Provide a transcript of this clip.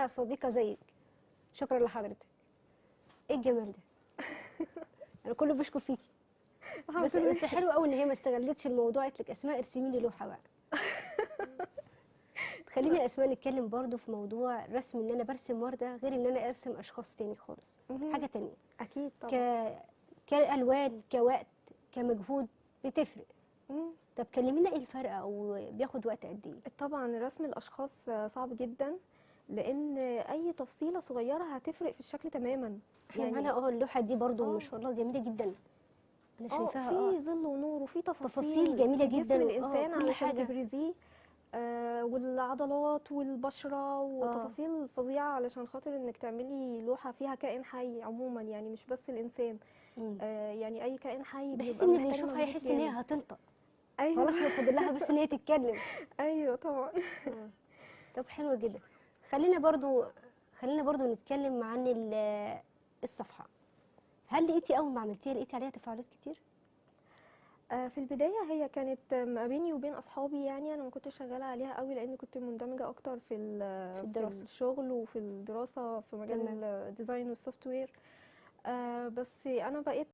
انا صديقه زيك. شكرا لحضرتك. ايه الجمال ده؟ انا كله بشكر فيكي. بس حلو قوي ان هي ما استغلتش الموضوع، قالت لك اسماء ارسمي لي لوحه بقى. خليني يا اسماء نتكلم برضو في موضوع الرسم، ان انا برسم ورده غير ان انا ارسم اشخاص تاني خالص. حاجه تانية اكيد ك... طبعا. كالوان، كوقت، كمجهود، بتفرق. مم. طب كلمينا ايه الفرق، او بياخد وقت قد ايه؟ طبعا رسم الاشخاص صعب جدا، لان اي تفصيله صغيره هتفرق في الشكل تماما. احنا يعني معانا اللوحه دي برضو ما اه شاء الله جميله جدا. انا شايفاها في ظل ونور، وفي تفاصيل تفاصيل جميله في جسم جدا، الانسان كل علشان حاجه. تبرزيه، والعضلات والبشره، اه وتفاصيل فظيعه علشان خاطر انك تعملي لوحه فيها كائن حي عموما، يعني مش بس الانسان. مم. يعني اي كائن حي بحيث بيبقى ان اللي محتاج يشوفها مجهود يحس ان هي جامد. هتنطق. ايوه. خلاص، ما فاضل لها بس ان هي تتكلم. ايوه طبعا. آه. طب حلو جدا. خلينا برضو خلينا برضو نتكلم عن الصفحه. هل لقيتي اول ما عملتيها لقيتي عليها تفاعلات كتير؟ في البدايه هي كانت ما بيني وبين اصحابي، يعني انا ما كنتش شغاله عليها قوي لان كنت مندمجه اكتر في في الدراسه. الشغل وفي الدراسه في تمام. مجال الديزاين والسوفت وير. بس انا بقيت